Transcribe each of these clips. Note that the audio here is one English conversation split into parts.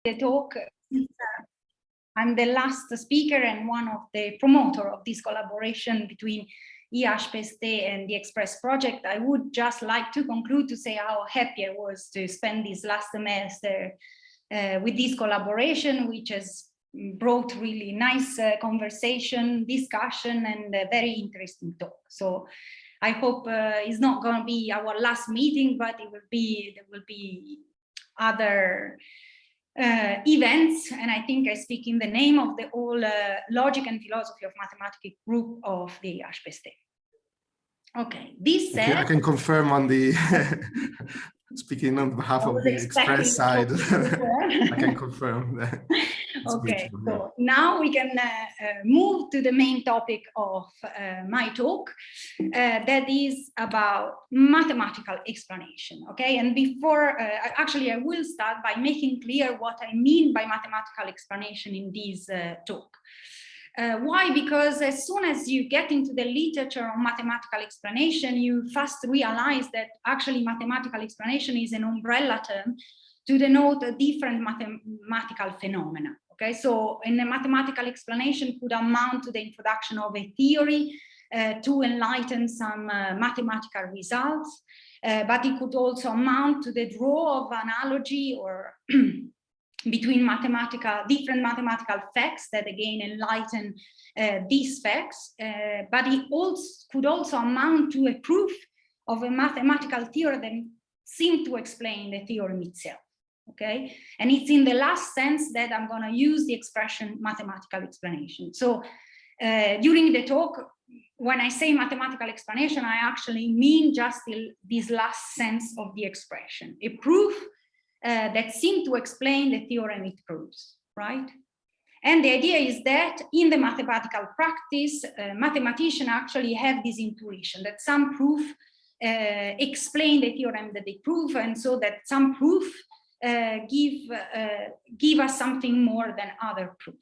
the talk, I'm the last speaker and one of the promoter of this collaboration between IHPST and the Express project. I would just like to conclude to say how happy I was to spend this last semester with this collaboration, which has brought really nice conversation, discussion, and a very interesting talk. So I hope it's not going to be our last meeting, but there will be other events, and I think I speak in the name of the whole Logic and Philosophy of Mathematics group of the IHPST. Okay, this said, I can confirm on the speaking on behalf of the Express side. I can confirm that. Okay, so now we can move to the main topic of my talk, that is about mathematical explanation. Okay, and before actually I will start by making clear what I mean by mathematical explanation in this talk. Why? Because as soon as you get into the literature on mathematical explanation, you first realize that actually mathematical explanation is an umbrella term to denote a different mathematical phenomena. Okay, so in a mathematical explanation could amount to the introduction of a theory to enlighten some mathematical results, but it could also amount to the draw of analogy or between different mathematical facts that again enlighten these facts, but it could also amount to a proof of a mathematical theorem that seems to explain the theorem itself. Okay, and it's in the last sense that I'm going to use the expression mathematical explanation. So during the talk, when I say mathematical explanation, I actually mean just this last sense of the expression, a proof that seem to explain the theorem it proves, right? And the idea is that in the mathematical practice, mathematicians actually have this intuition that some proof explain the theorem that they prove, and so that some proof give us something more than other proof.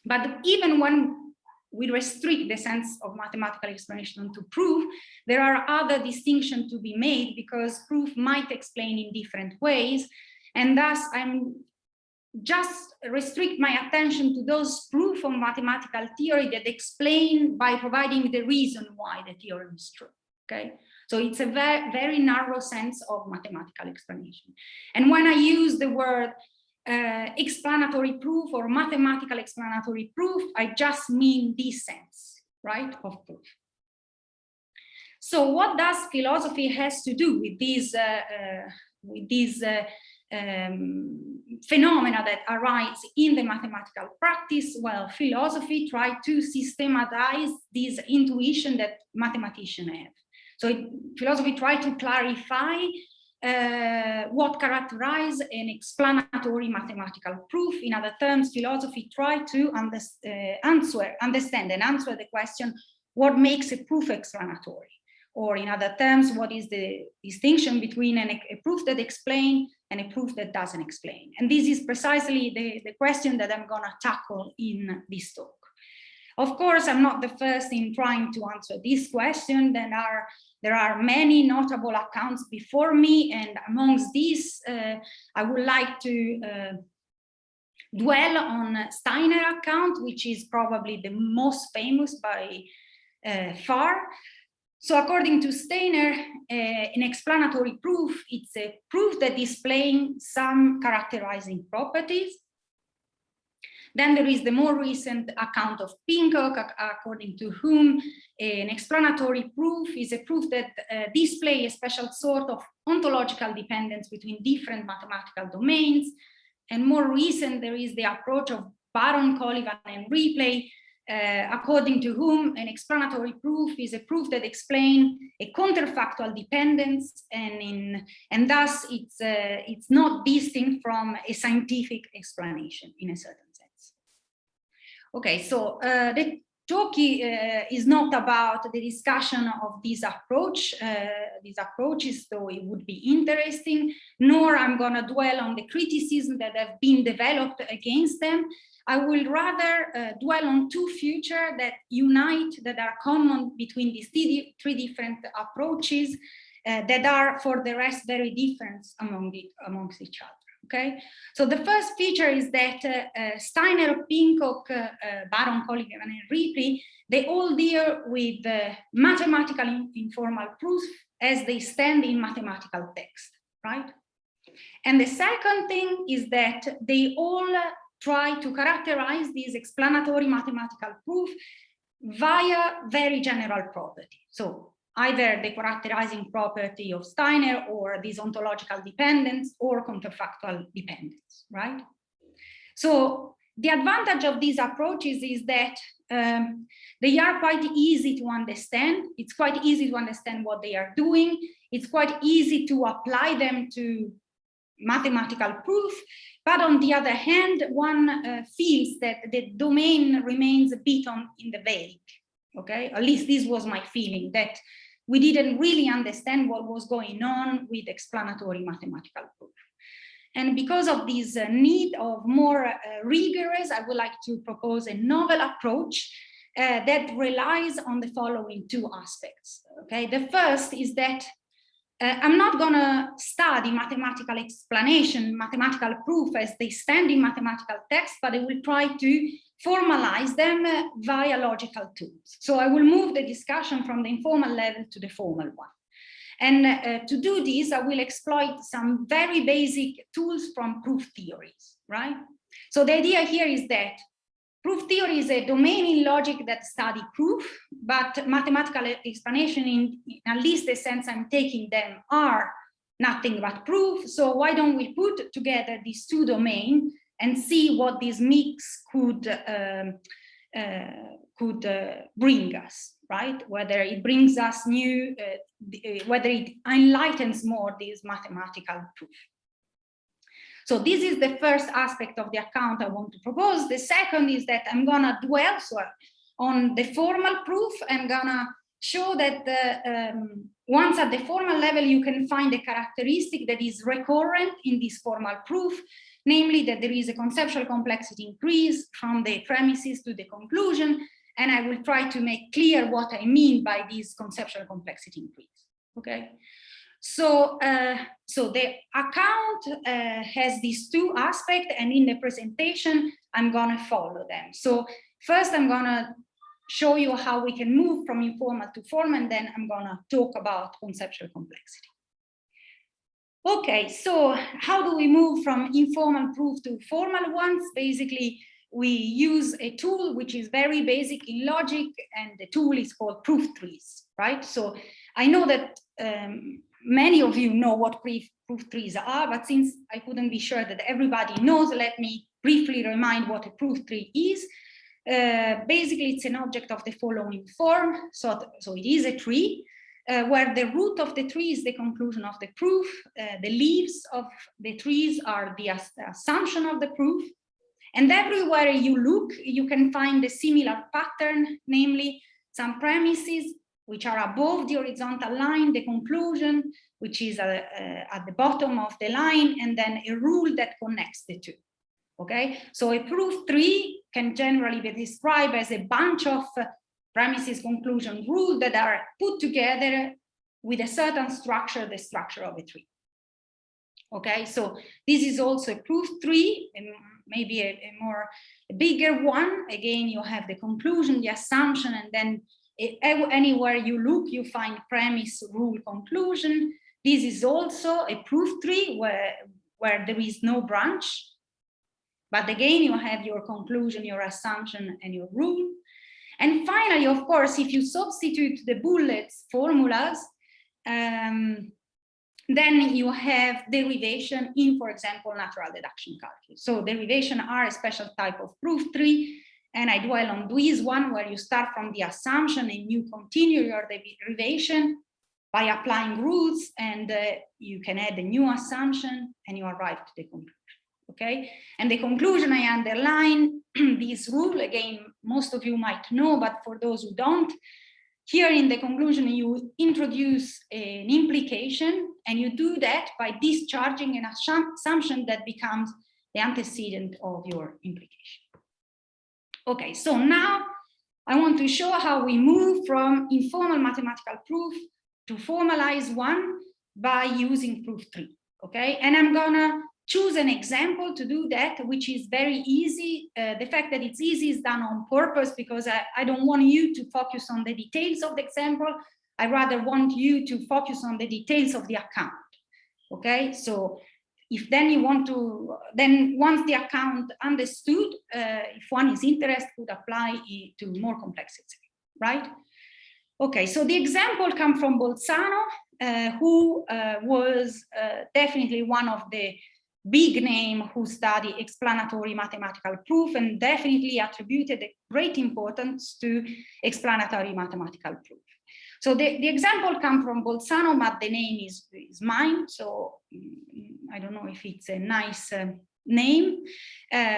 But even when we restrict the sense of mathematical explanation to proof, there are other distinctions to be made, because proof might explain in different ways, and thus I'm just restrict my attention to those proof of mathematical theory that explain by providing the reason why the theorem is true. Okay, so it's a very, very narrow sense of mathematical explanation. And when I use the word explanatory proof or mathematical explanatory proof, I just mean this sense, right, of proof. So what does philosophy has to do with these phenomena that arise in the mathematical practice? Well, philosophy tried to systematize this intuition that mathematicians have. So philosophy tried to clarify what characterizes an explanatory mathematical proof. In other terms, philosophy tried to understand and answer the question, what makes a proof explanatory? Or in other terms, what is the distinction between a proof that explains and a proof that doesn't explain? And this is precisely the question that I'm going to tackle in this talk. Of course, I'm not the first in trying to answer this question. There are many notable accounts before me, and amongst these, I would like to dwell on Steiner's account, which is probably the most famous by far. So according to Steiner, an explanatory proof, it's a proof that displays some characterizing properties. Then there is the more recent account of Pincock, according to whom an explanatory proof is a proof that displays a special sort of ontological dependence between different mathematical domains. And more recent, there is the approach of Baron, Collivan, and Ripley, according to whom an explanatory proof is a proof that explains a counterfactual dependence, and thus it's not distinct from a scientific explanation in a certain sense. Okay, so the talk is not about the discussion of this approach, these approaches, though it would be interesting, nor I'm going to dwell on the criticism that have been developed against them. I will rather dwell on two features that unite, that are common between these three different approaches, that are, for the rest, very different amongst each other. Okay, so the first feature is that Steiner, Pincock, Baron, Colligan, and Ripley, they all deal with mathematical informal proof as they stand in mathematical text, right? And the second thing is that they all try to characterize this explanatory mathematical proof via very general property. So either the characterizing property of Steiner or this ontological dependence or counterfactual dependence, right? So the advantage of these approaches is that they are quite easy to understand. It's quite easy to understand what they are doing. It's quite easy to apply them to mathematical proof. But on the other hand, one feels that the domain remains a bit in the vague. Okay, at least this was my feeling, that we didn't really understand what was going on with explanatory mathematical proof. And because of this need of more rigorous, I would like to propose a novel approach that relies on the following two aspects. Okay, the first is that I'm not going to study mathematical explanation, mathematical proof as they stand in mathematical text, but I will try to formalize them via logical tools. So I will move the discussion from the informal level to the formal one. And to do this, I will exploit some very basic tools from proof theories, right? So the idea here is that proof theory is a domain in logic that study proof, but mathematical explanation in at least the sense I'm taking them are nothing but proof. So why don't we put together these two domains and see what this mix could bring us, right? Whether it brings us new, whether it enlightens more this mathematical proof. So this is the first aspect of the account I want to propose. The second is that I'm gonna dwell on the formal proof. I'm gonna show that once at the formal level, you can find a characteristic that is recurrent in this formal proof, namely that there is a conceptual complexity increase from the premises to the conclusion. And I will try to make clear what I mean by this conceptual complexity increase, okay? So, so the account has these two aspects, and in the presentation, I'm gonna follow them. So first, I'm gonna show you how we can move from informal to formal, and then I'm gonna talk about conceptual complexity. Okay, so how do we move from informal proof to formal ones? Basically, we use a tool which is very basic in logic, and the tool is called proof trees, right? So I know that many of you know what proof trees are, but since I couldn't be sure that everybody knows, let me briefly remind what a proof tree is. Basically, it's an object of the following form. So it is a tree where the root of the tree is the conclusion of the proof. The leaves of the trees are the assumption of the proof. And everywhere you look, you can find a similar pattern, namely some premises which are above the horizontal line, the conclusion, which is at the bottom of the line, and then a rule that connects the two. Okay, so a proof tree can generally be described as a bunch of premises, conclusion, rule that are put together with a certain structure, the structure of a tree. Okay, so this is also a proof tree, and maybe a bigger one. Again, you have the conclusion, the assumption, and then anywhere you look, you find premise, rule, conclusion. This is also a proof tree where there is no branch. But again, you have your conclusion, your assumption, and your rule. And finally, of course, if you substitute the bullets formulas, then you have derivation in, for example, natural deduction calculus. So derivation are a special type of proof tree. And I dwell on this one, where you start from the assumption and you continue your derivation by applying rules, and you can add a new assumption and you arrive to the conclusion. Okay, and the conclusion, I underline this rule. Again, most of you might know, but for those who don't, here in the conclusion, you introduce an implication, and you do that by discharging an assumption that becomes the antecedent of your implication. Okay, so now I want to show how we move from informal mathematical proof to formalized one by using proof tree. Okay, and I'm gonna choose an example to do that, which is very easy. The fact that it's easy is done on purpose, because I don't want you to focus on the details of the example. I rather want you to focus on the details of the account. Okay, so if then you want to, then once the account understood, if one is interested, could apply it to more complexity, right? Okay, so the example comes from Bolzano, who was definitely one of the big name who study explanatory mathematical proof, and definitely attributed a great importance to explanatory mathematical proof. So the example comes from Bolzano, but the name is mine, so I don't know if it's a nice name.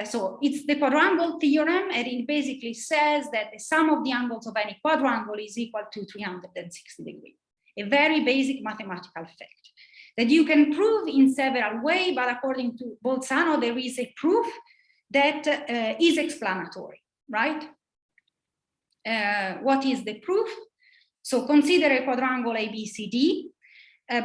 So it's the Quadrangle Theorem, and it basically says that the sum of the angles of any quadrangle is equal to 360 degrees. A very basic mathematical fact that you can prove in several ways, but according to Bolzano, there is a proof that is explanatory, right? What is the proof? So consider a quadrangle ABCD.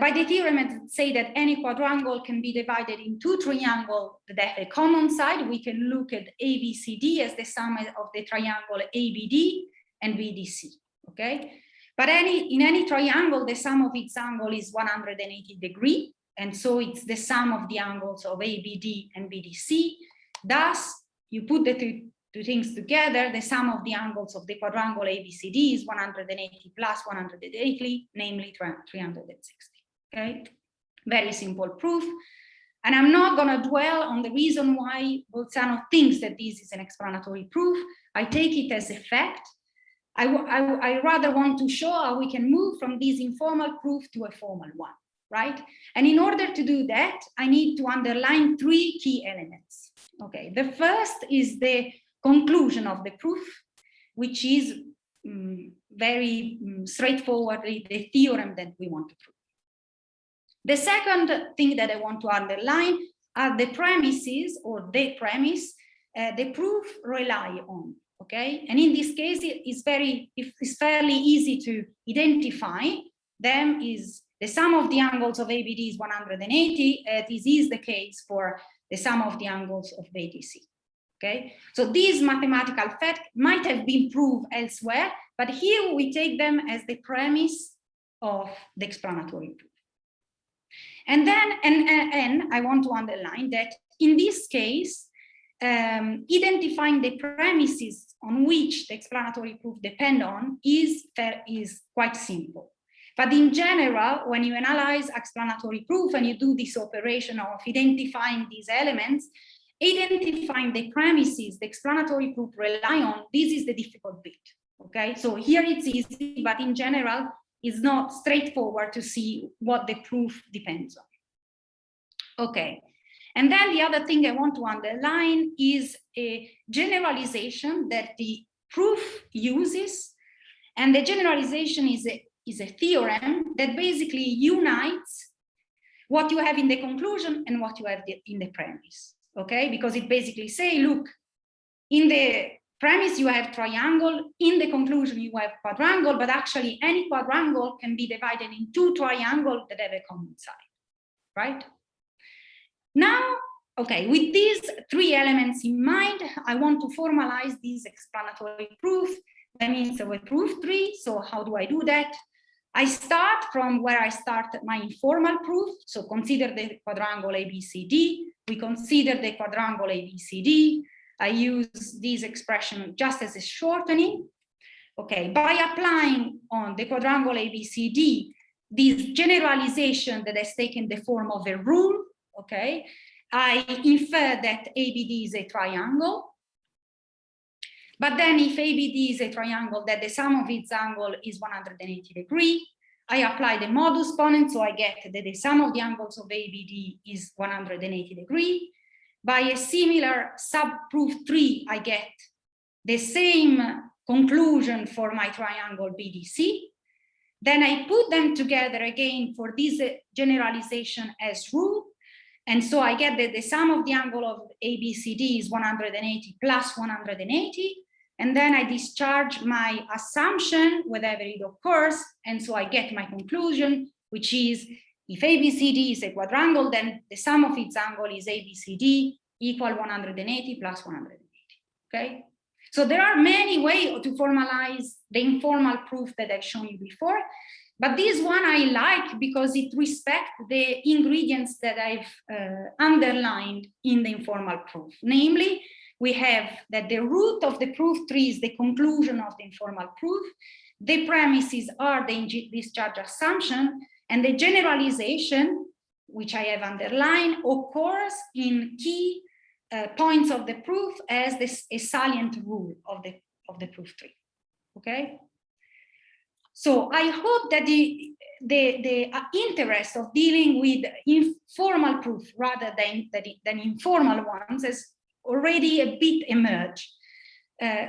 By the theorem, it say that any quadrangle can be divided in two triangles that have a common side. We can look at ABCD as the sum of the triangle ABD and BDC, okay? But in any triangle, the sum of its angle is 180 degrees. And so it's the sum of the angles of ABD and BDC. Thus, you put the two things together, the sum of the angles of the quadrangle ABCD is 180 plus 180, namely 360, okay? Very simple proof. And I'm not gonna dwell on the reason why Bolzano thinks that this is an explanatory proof. I take it as a fact. I rather want to show how we can move from this informal proof to a formal one, right? And in order to do that, I need to underline three key elements. Okay, the first is the conclusion of the proof, which is very straightforwardly the theorem that we want to prove. The second thing that I want to underline are the premises, or the premise the proof rely on. Okay, and in this case, it's fairly easy to identify them. Is the sum of the angles of ABD is 180. This is the case for the sum of the angles of BDC. Okay, so these mathematical facts might have been proved elsewhere, but here we take them as the premise of the explanatory proof. And then, and I want to underline that in this case, identifying the premises on which the explanatory proof depend on is quite simple. But in general, when you analyze explanatory proof and you do this operation of identifying these elements, identifying the premises the explanatory proof rely on, this is the difficult bit, okay? So here it's easy, but in general, it's not straightforward to see what the proof depends on. Okay, and then the other thing I want to underline is a generalization that the proof uses, and the generalization is a theorem that basically unites what you have in the conclusion and what you have in the premise. Okay, because it basically say, look, in the premise you have triangle, in the conclusion you have quadrangle, but actually any quadrangle can be divided in two triangles that have a common side, right? Now, okay, with these three elements in mind, I want to formalize this explanatory proof. That means we prove three. So how do I do that? I start from where I started my informal proof. So consider the quadrangle ABCD. We consider the quadrangle ABCD. I use this expression just as a shortening. Okay, by applying on the quadrangle ABCD, this generalization that has taken the form of a rule, okay, I infer that ABD is a triangle. But then if ABD is a triangle that the sum of its angle is 180 degrees, I apply the modus ponens, so I get that the sum of the angles of ABD is 180 degrees. By a similar sub-proof 3, I get the same conclusion for my triangle BDC. Then I put them together again for this generalization as rule. And so I get that the sum of the angle of ABCD is 180 plus 180. And then I discharge my assumption whenever it occurs. And so I get my conclusion, which is If ABCD is a quadrangle, then the sum of its angle is ABCD equal 180 plus 180, okay? So there are many ways to formalize the informal proof that I've shown you before, but this one I like because it respects the ingredients that I've underlined in the informal proof. Namely, we have that the root of the proof tree is the conclusion of the informal proof, the premises are the discharge assumption, and the generalization, which I have underlined, occurs in key points of the proof as a salient rule of the proof tree. Okay. So I hope that the interest of dealing with informal proof rather than informal ones has already a bit emerged.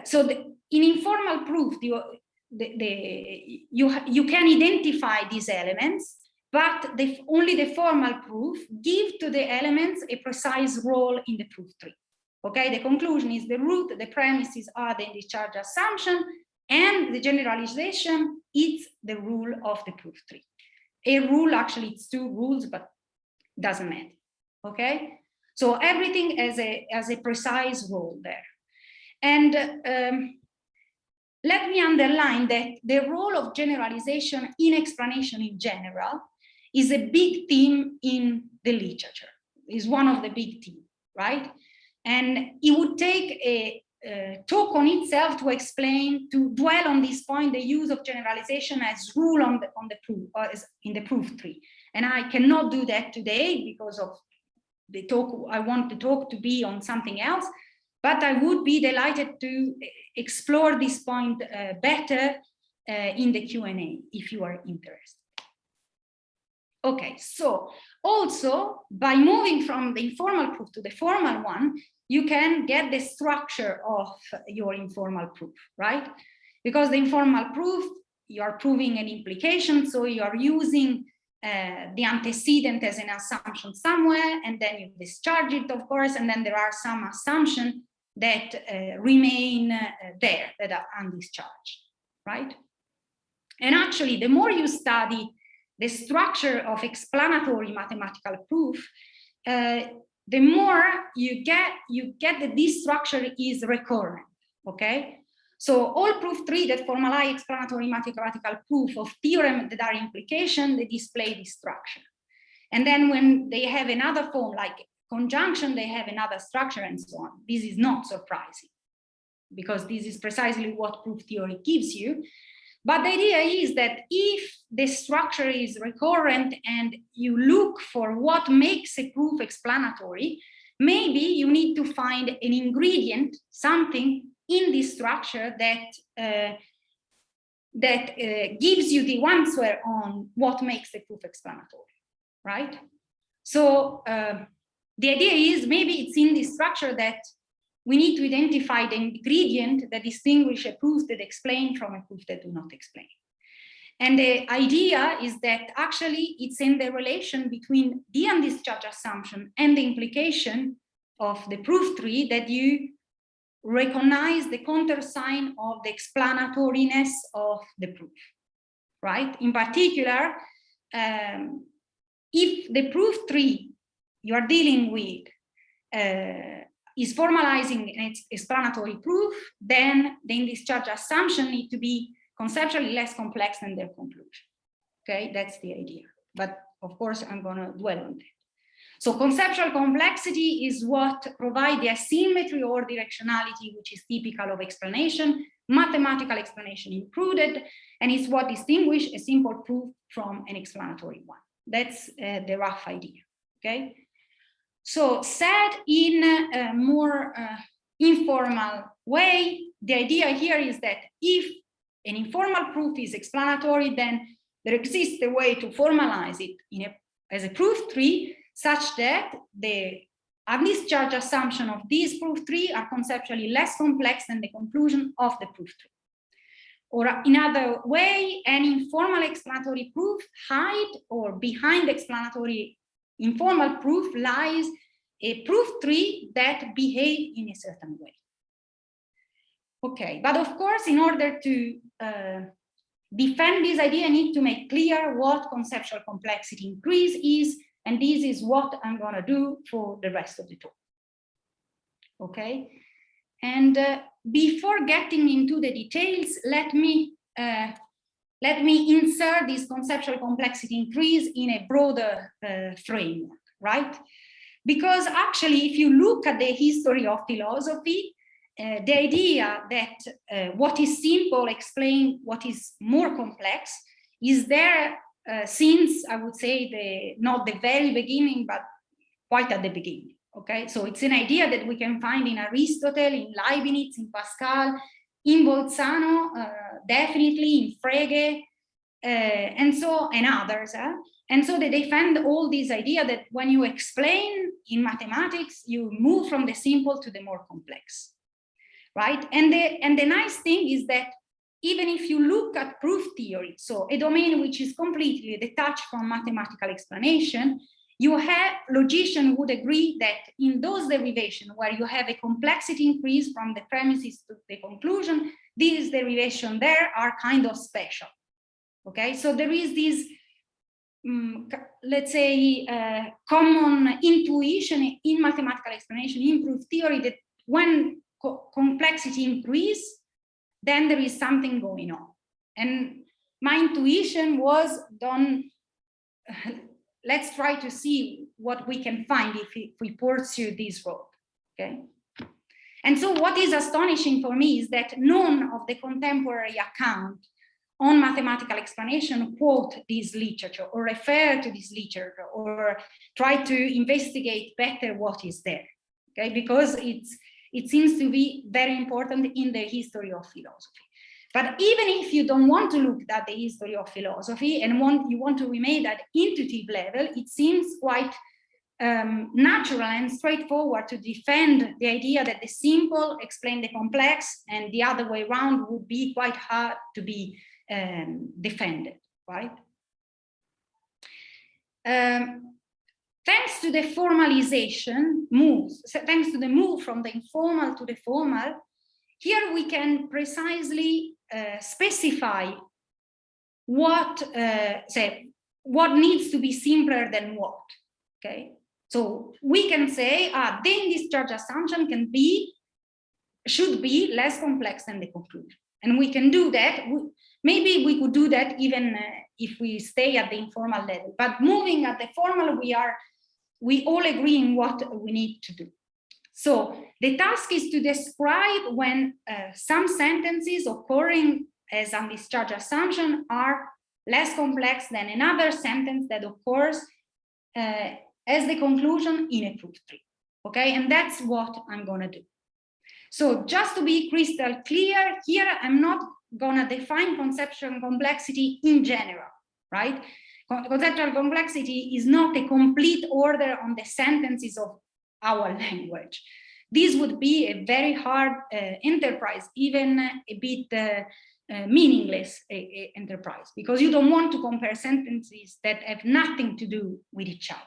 So in informal proof, you can identify these elements, but only the formal proof give to the elements a precise role in the proof tree. Okay, the conclusion is the root, the premises are the discharge assumption, and the generalization is the rule of the proof tree. A rule, actually it's two rules, but doesn't matter. Okay, so everything has a precise role there. And let me underline that the role of generalization in explanation in general is a big theme in the literature, is one of the big themes, right? And it would take a talk on itself to explain, to dwell on this point, the use of generalization as rule on the proof, or in the proof tree. And I cannot do that today because of the talk. I want the talk to be on something else, but I would be delighted to explore this point better in the Q&A if you are interested. Okay, so also by moving from the informal proof to the formal one, you can get the structure of your informal proof, right? Because the informal proof, you are proving an implication, so you are using the antecedent as an assumption somewhere, and then you discharge it, of course, and then there are some assumptions that remain there, that are undischarged, right? And actually, the more you study the structure of explanatory mathematical proof, the more you get that this structure is recurrent, okay? So all proof tree that formalize explanatory mathematical proof of theorem that are implication, they display this structure. And then when they have another form like conjunction, they have another structure and so on. This is not surprising because this is precisely what proof theory gives you. But the idea is that if the structure is recurrent and you look for what makes a proof explanatory, maybe you need to find an ingredient, something in this structure that gives you the answer on what makes the proof explanatory, right? So the idea is maybe it's in this structure that we need to identify the ingredient that distinguishes a proof that explain from a proof that do not explain. And the idea is that actually it's in the relation between the undischarged assumption and the implication of the proof tree that you recognize the countersign of the explanatoriness of the proof, right? In particular, if the proof tree you are dealing with is formalizing an explanatory proof, then the undischarged assumption need to be conceptually less complex than their conclusion. Okay, that's the idea. But of course, I'm going to dwell on that. So conceptual complexity is what provides the asymmetry or directionality, which is typical of explanation, mathematical explanation included, and is what distinguishes a simple proof from an explanatory one. That's the rough idea. Okay. So said in a more informal way, the idea here is that if an informal proof is explanatory, then there exists a way to formalize it as a proof tree such that the undischarged assumption of this proof tree are conceptually less complex than the conclusion of the proof tree. Or in other way, an informal explanatory proof hide or behind the explanatory informal proof lies a proof tree that behave in a certain way. Okay, but of course, in order to defend this idea, I need to make clear what conceptual complexity increase is, and this is what I'm going to do for the rest of the talk. Okay, and before getting into the details, let me insert this conceptual complexity increase in a broader framework, right? Because actually, if you look at the history of philosophy, the idea that what is simple explains what is more complex is there since, I would say, not the very beginning, but quite at the beginning. Okay, so it's an idea that we can find in Aristotle, in Leibniz, in Pascal, in Bolzano, definitely in Frege, and others. And so they defend all this idea that when you explain in mathematics, you move from the simple to the more complex, right? And the nice thing is that even if you look at proof theory, so a domain which is completely detached from mathematical explanation, you have, logicians would agree that in those derivations where you have a complexity increase from the premises to the conclusion, these derivations there are kind of special. Okay, so there is this, let's say, common intuition in mathematical explanation, in proof theory, that when complexity increase, then there is something going on. And my intuition was done. Let's try to see what we can find if we pursue this road, okay? And so what is astonishing for me is that none of the contemporary accounts on mathematical explanation quote this literature or refer to this literature or try to investigate better what is there, okay? Because it seems to be very important in the history of philosophy. But even if you don't want to look at the history of philosophy and you want to remain at intuitive level, it seems quite natural and straightforward to defend the idea that the simple explain the complex, and the other way around would be quite hard to be defended, right? Thanks to the formalization moves, thanks to the move from the informal to the formal, here we can precisely specify what needs to be simpler than what. Okay, so we can say then discharge assumption should be less complex than the conclusion, and we can do that. Maybe we could do that even if we stay at the informal level. But moving at the formal, we all agree in what we need to do. So the task is to describe when some sentences occurring as undischarged assumption are less complex than another sentence that occurs as the conclusion in a proof tree. Okay, and that's what I'm going to do. So just to be crystal clear, here I'm not going to define conceptual complexity in general, right? Conceptual complexity is not a complete order on the sentences of our language. This would be a very hard enterprise, even a bit meaningless enterprise, because you don't want to compare sentences that have nothing to do with each other.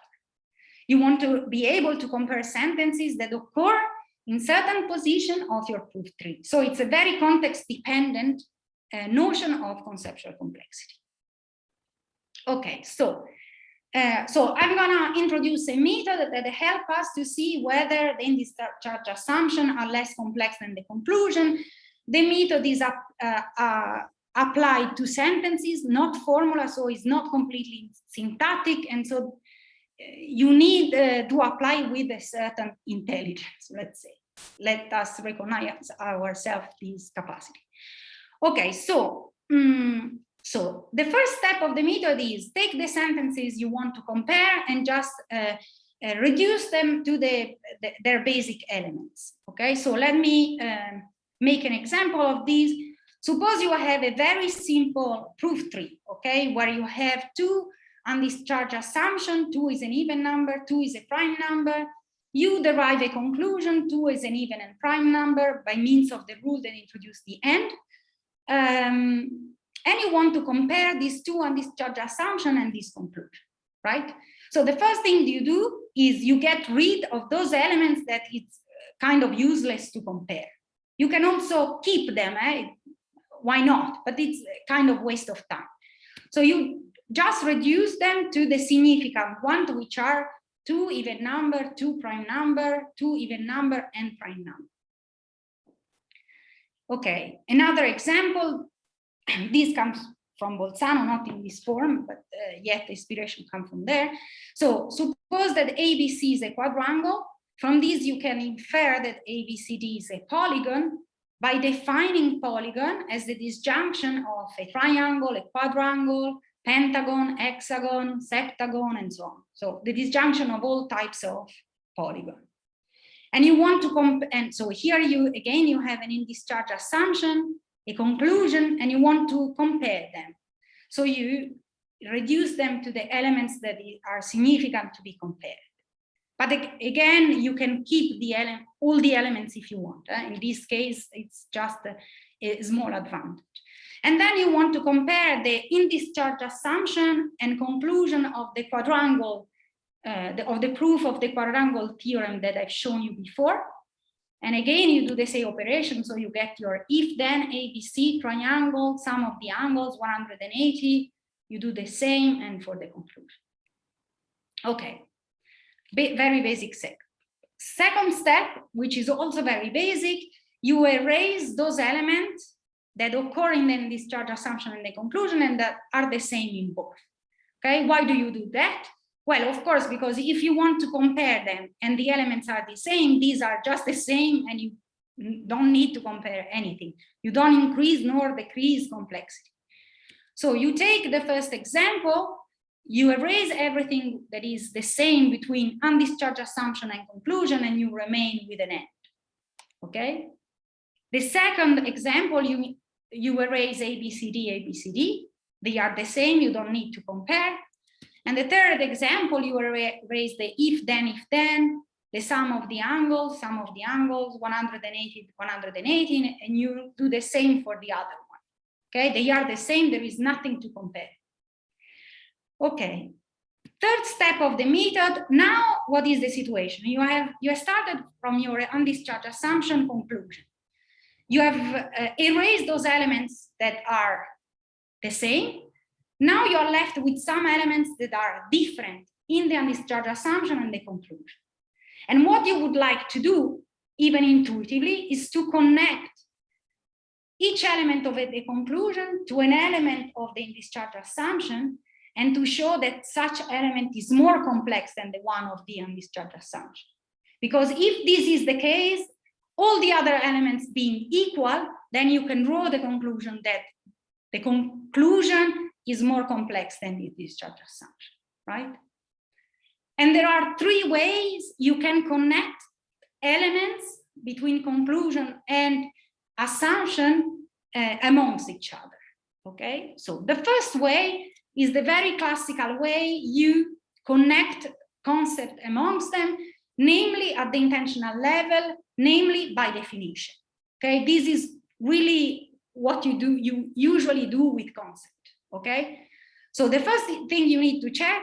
You want to be able to compare sentences that occur in certain position of your proof tree. So it's a very context-dependent notion of conceptual complexity. Okay, so I'm going to introduce a method that helps us to see whether the undischarged assumptions are less complex than the conclusion. The method is applied to sentences, not formula, so it's not completely syntactic, and so you need to apply with a certain intelligence, let's say. Let us recognize ourselves this capacity. Okay, so the first step of the method is take the sentences you want to compare and just reduce them to their basic elements. Okay, so let me make an example of this. Suppose you have a very simple proof tree, okay, where you have two undischarged assumptions. 2 is an even number, 2 is a prime number. You derive a conclusion, 2 is an even and prime number by means of the rule that introduced the end. And you want to compare these two undischarged assumptions and this conclusion, right? So the first thing you do is you get rid of those elements that it's kind of useless to compare. You can also keep them. why not? But it's kind of waste of time. So you just reduce them to the significant ones, which are 2 even number, 2 prime number, 2 even number, and prime number. Okay, another example, this comes from Bolzano, not in this form, but yet the inspiration comes from there. So suppose that ABC is a quadrangle. From this, you can infer that ABCD is a polygon by defining polygon as the disjunction of a triangle, a quadrangle, pentagon, hexagon, septagon, and so on. So the disjunction of all types of polygon. And you want to and so here you have an in-discharge assumption, a conclusion, and you want to compare them. So you reduce them to the elements that are significant to be compared. But again, you can keep all the elements if you want. In this case, it's just a small advantage. And then you want to compare the in-discharge assumption and conclusion of the quadrangle, of the proof of the quadrangle theorem that I've shown you before. And again, you do the same operation. So you get your if-then ABC triangle, sum of the angles, 180. You do the same, and for the conclusion. Okay, very basic step. Second step, which is also very basic, you erase those elements that occur in the discharge assumption and the conclusion and that are the same in both. Okay, why do you do that? Well, of course, because if you want to compare them and the elements are the same, these are just the same and you don't need to compare anything. You don't increase nor decrease complexity. So you take the first example, you erase everything that is the same between undischarged assumption and conclusion, and you remain with an end. Okay? The second example, you erase ABCD, ABCD. They are the same, you don't need to compare. And the third example, you erase the if-then, the sum of the angles, 180, 180, and you do the same for the other one. Okay, they are the same, there is nothing to compare. Okay, third step of the method. Now, what is the situation? You have started from your undischarged assumption conclusion. You have erased those elements that are the same. Now you are left with some elements that are different in the undischarged assumption and the conclusion. And what you would like to do, even intuitively, is to connect each element of the conclusion to an element of the undischarged assumption, and to show that such element is more complex than the one of the undischarged assumption. Because if this is the case, all the other elements being equal, then you can draw the conclusion that the conclusion is more complex than the discharge assumption, right? And there are 3 ways you can connect elements between conclusion and assumption amongst each other, okay? So the first way is the very classical way you connect concepts amongst them, namely at the intentional level, namely by definition, okay? This is really what you usually do with concept. Okay, so the first thing you need to check,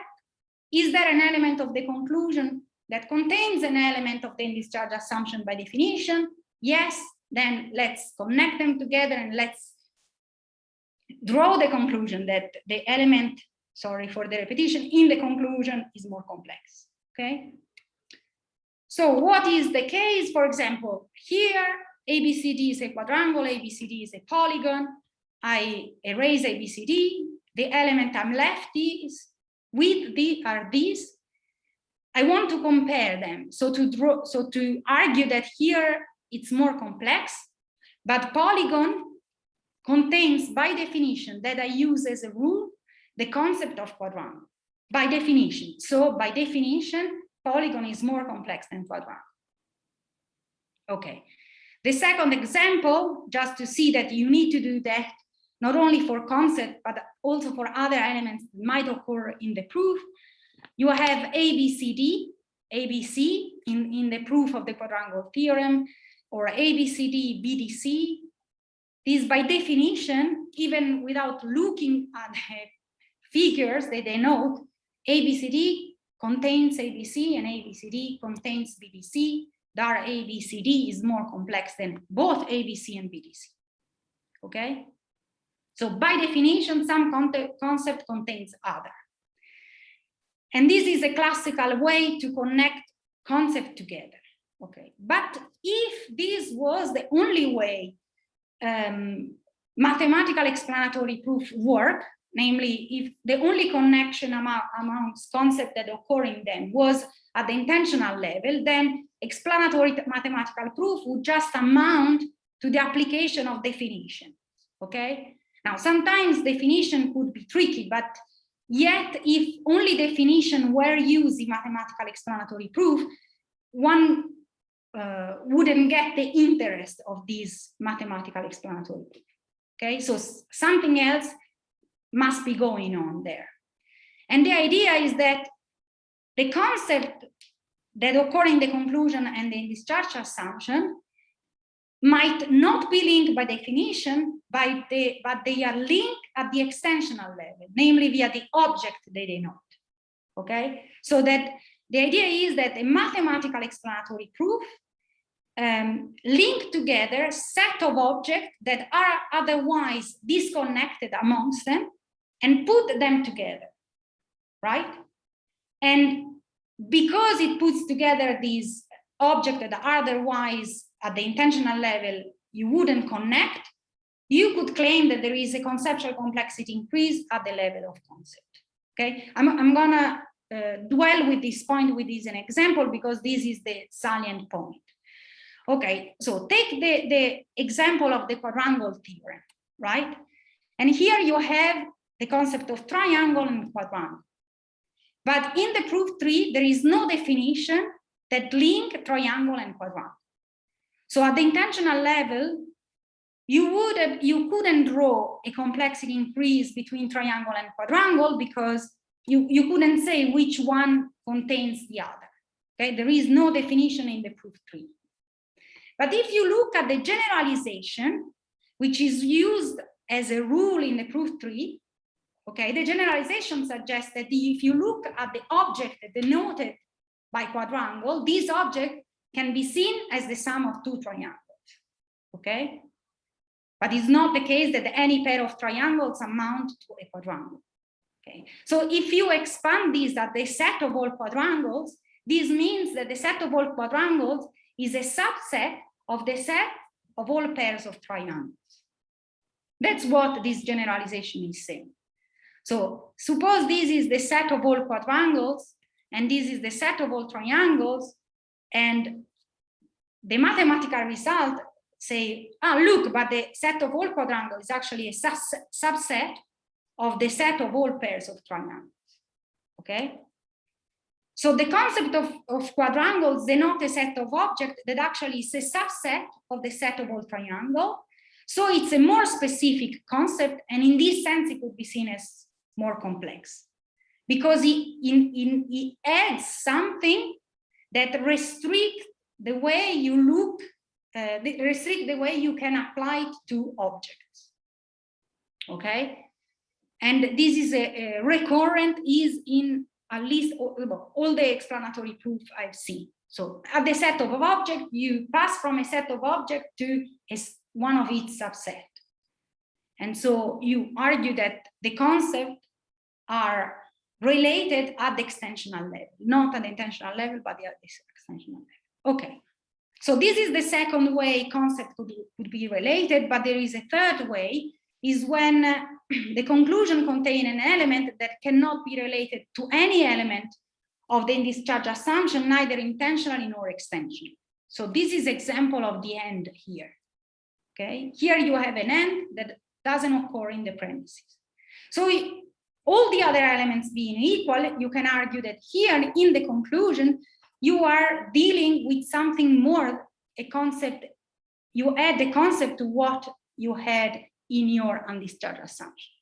is there an element of the conclusion that contains an element of the discharge assumption by definition? Yes, then let's connect them together and let's draw the conclusion that the element, sorry for the repetition, in the conclusion is more complex. Okay, so what is the case? For example, here ABCD is a quadrangle, ABCD is a polygon. I erase ABCD, the element I'm left is with are these. I want to compare them. So to argue that here it's more complex, but polygon contains by definition that I use as a rule, the concept of quadrangle, by definition. So by definition, polygon is more complex than quadrangle. Okay, the second example, just to see that you need to do that not only for concept, but also for other elements that might occur in the proof. You have ABCD, ABC in the proof of the Quadrangle Theorem, or ABCD, BDC. This by definition, even without looking at the figures that they denote, ABCD contains ABC and ABCD contains BDC. There ABCD is more complex than both ABC and BDC. Okay, So by definition, some concept contains other. And this is a classical way to connect concepts together. Okay, but if this was the only way mathematical explanatory proof work, namely if the only connection amongst concepts that occur in them was at the intensional level, then explanatory mathematical proof would just amount to the application of definition. Okay, now sometimes definition could be tricky, but yet if only definition were used in mathematical explanatory proof, one wouldn't get the interest of this mathematical explanatory proof. Okay, so something else must be going on there. And the idea is that the concept that occur in the conclusion and in discharge assumption might not be linked by definition, but they are linked at the extensional level, namely via the object they denote. Okay, so that the idea is that a mathematical explanatory proof link together set of objects that are otherwise disconnected amongst them and put them together, right? And because it puts together these objects that are otherwise at the intensional level you wouldn't connect, you could claim that there is a conceptual complexity increase at the level of concept. Okay, I'm gonna dwell with this point with this an example because this is the salient point. Okay, so take the example of the quadrangle theorem, right? And here you have the concept of triangle and quadrangle. But in the proof tree, there is no definition that link triangle and quadrangle. So at the intensional level, you couldn't draw a complexity increase between triangle and quadrangle because you couldn't say which one contains the other. Okay, there is no definition in the proof tree. But if you look at the generalization, which is used as a rule in the proof tree, okay, the generalization suggests that if you look at the object denoted by quadrangle, this object can be seen as the sum of two triangles, okay? But it's not the case that any pair of triangles amount to a quadrangle, okay? So if you expand this at the set of all quadrangles, this means that the set of all quadrangles is a subset of the set of all pairs of triangles. That's what this generalization is saying. So suppose this is the set of all quadrangles and this is the set of all triangles, and the mathematical result say, oh, look, but the set of all quadrangles is actually a subset of the set of all pairs of triangles, okay? So the concept of quadrangles denote a set of objects that actually is a subset of the set of all triangles. So it's a more specific concept, and in this sense, it could be seen as more complex because it adds something that restricts the way you look, restrict the way you can apply it to objects. Okay, and this is a recurrent is in at least all the explanatory proof I've seen. So at the set of object, you pass from a set of object to one of its subset. And so you argue that the concepts are related at the extensional level, not at the intensional level, but at the extensional level. Okay, so this is the second way concept could be related, but there is a third way, is when the conclusion contains an element that cannot be related to any element of the discharge assumption, neither intentionally nor extensionally. So this is example of the end here. Okay, here you have an end that doesn't occur in the premises. So all the other elements being equal, you can argue that here in the conclusion, you are dealing with something more, a concept, you add the concept to what you had in your undischarged assumption.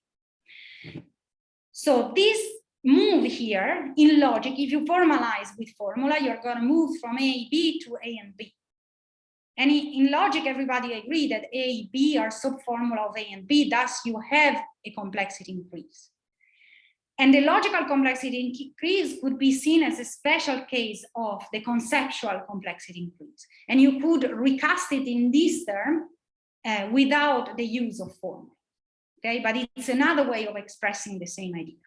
So this move here in logic, if you formalize with formula, you're going to move from A, B to A and B. And in logic, everybody agreed that A, B are subformula of A and B, thus you have a complexity increase. And the logical complexity increase could be seen as a special case of the conceptual complexity increase. And you could recast it in this term without the use of formula. okay? But it's another way of expressing the same idea.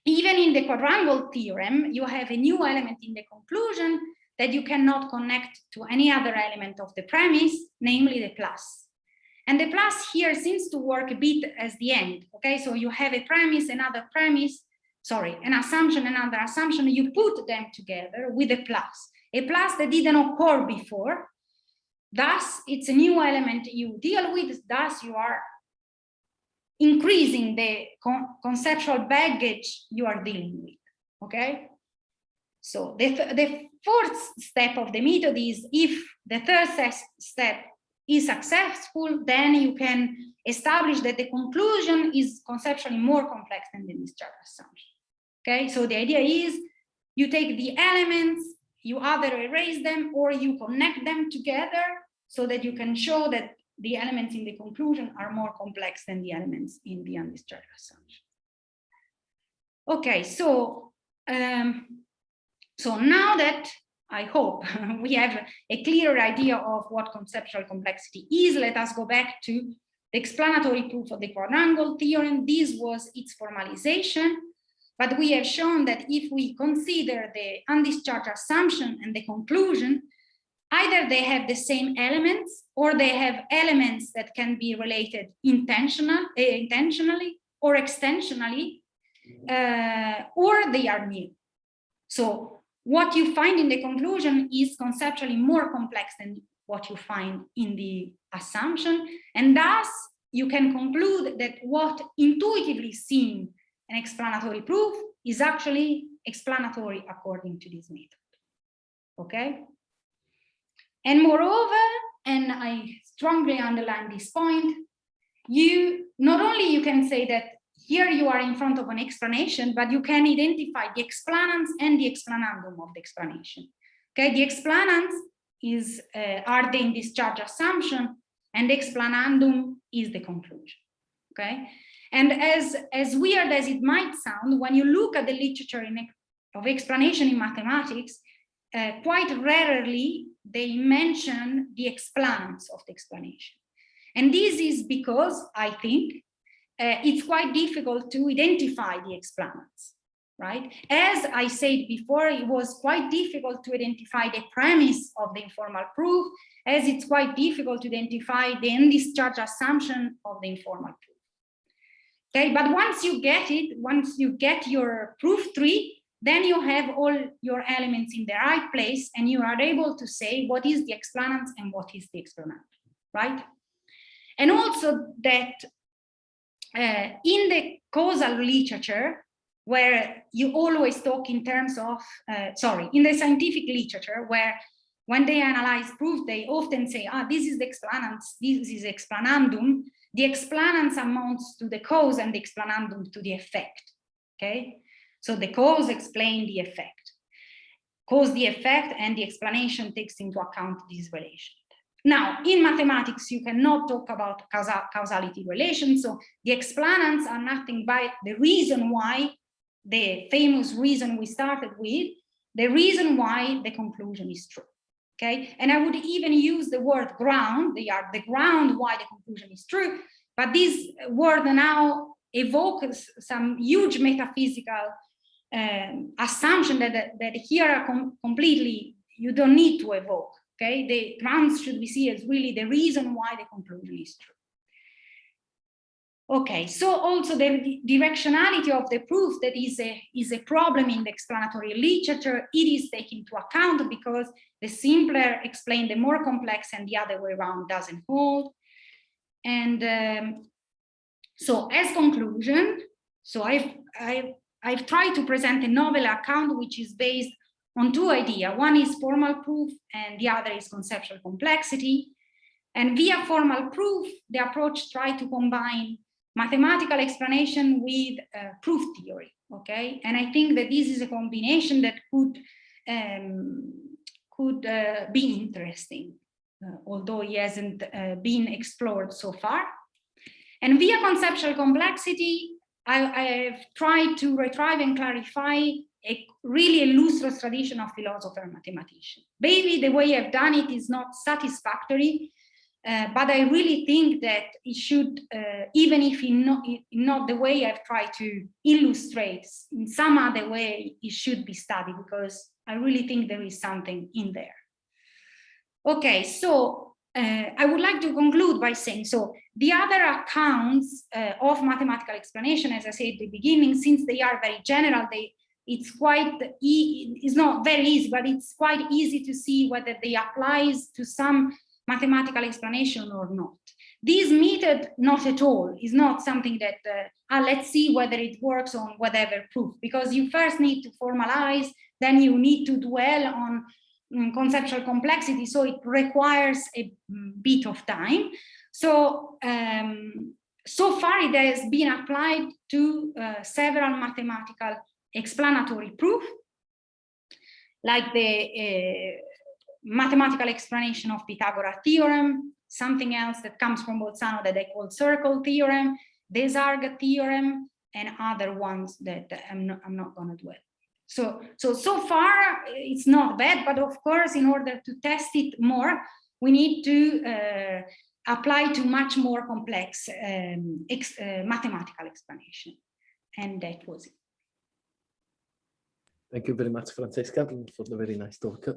Even in the quadrangle theorem, you have a new element in the conclusion that you cannot connect to any other element of the premise, namely the plus. And the plus here seems to work a bit as the end, okay? So you have a premise, another premise, sorry, an assumption, another assumption, you put them together with a plus that didn't occur before. Thus, it's a new element you deal with, thus you are increasing the conceptual baggage you are dealing with, okay? So the fourth step of the method is, if the third step is successful, then you can establish that the conclusion is conceptually more complex than the discharge assumption, okay? So the idea is, you take the elements, you either erase them or you connect them together so that you can show that the elements in the conclusion are more complex than the elements in the undischarged assumption. Okay, so now that I hope we have a clearer idea of what conceptual complexity is, let us go back to the explanatory proof of the quadrangle theorem. This was its formalization, but we have shown that if we consider the undischarged assumption and the conclusion, either they have the same elements or they have elements that can be related intentionally or extensionally, or they are new. So what you find in the conclusion is conceptually more complex than what you find in the assumption, and thus you can conclude that what intuitively seems an explanatory proof is actually explanatory according to this method, okay? And moreover, and I strongly underline this point, not only you can say that here you are in front of an explanation, but you can identify the explanans and the explanandum of the explanation. Okay, the explanans are the undischarged assumption, and the explanandum is the conclusion. Okay, and as weird as it might sound, when you look at the literature of explanation in mathematics, quite rarely they mention the explanans of the explanation. And this is because, I think, it's quite difficult to identify the explanans, right? As I said before, it was quite difficult to identify the premise of the informal proof, as it's quite difficult to identify the undischarged assumption of the informal proof. Okay, but once you get it, once you get your proof tree, then you have all your elements in the right place and you are able to say what is the explanans and what is the explanandum, right? And also that in the causal literature, where you always talk in terms of, in the scientific literature, where when they analyze proof, they often say, this is the explanans, this is explanandum. The explanans amounts to the cause and the explanandum to the effect, okay? So the cause explains the effect, cause the effect, and the explanation takes into account this relation. Now, in mathematics, you cannot talk about causality relations, so the explanans are nothing but the reason why, the famous reason we started with, the reason why the conclusion is true, okay? And I would even use the word ground, they are the ground why the conclusion is true, but this word now evokes some huge metaphysical assumption that here are completely, you don't need to evoke, okay? The grounds should be seen as really the reason why the conclusion is true. Okay, so also the directionality of the proof that is a problem in the explanatory literature. It is taken into account because the simpler explain the more complex and the other way around doesn't hold. And so as conclusion, so I've tried to present a novel account which is based on two ideas. One is formal proof and the other is conceptual complexity. And via formal proof, the approach tried to combine mathematical explanation with proof theory, okay? And I think that this is a combination that could be interesting, although it hasn't been explored so far. And via conceptual complexity, I've tried to retrieve and clarify a really illustrious tradition of philosopher and mathematician. Maybe the way I've done it is not satisfactory, but I really think that it should, even if in not the way I've tried to illustrate, in some other way, it should be studied, because I really think there is something in there. Okay, so I would like to conclude by saying, so the other accounts of mathematical explanation, as I said at the beginning, since they are very general, it's not very easy, but it's quite easy to see whether they applies to some mathematical explanation or not. This method, not at all, is not something that, let's see whether it works on whatever proof, because you first need to formalize, then you need to dwell on conceptual complexity, so it requires a bit of time. So, so far it has been applied to several mathematical explanatory proof, like the mathematical explanation of Pythagoras theorem, something else that comes from Bolzano that they call circle theorem, Desargues theorem, and other ones that I'm not going to dwell. So far it's not bad, but of course, in order to test it more, we need to apply to much more complex mathematical explanation. And that was it. Thank you very much, Francesca, for the very nice talk.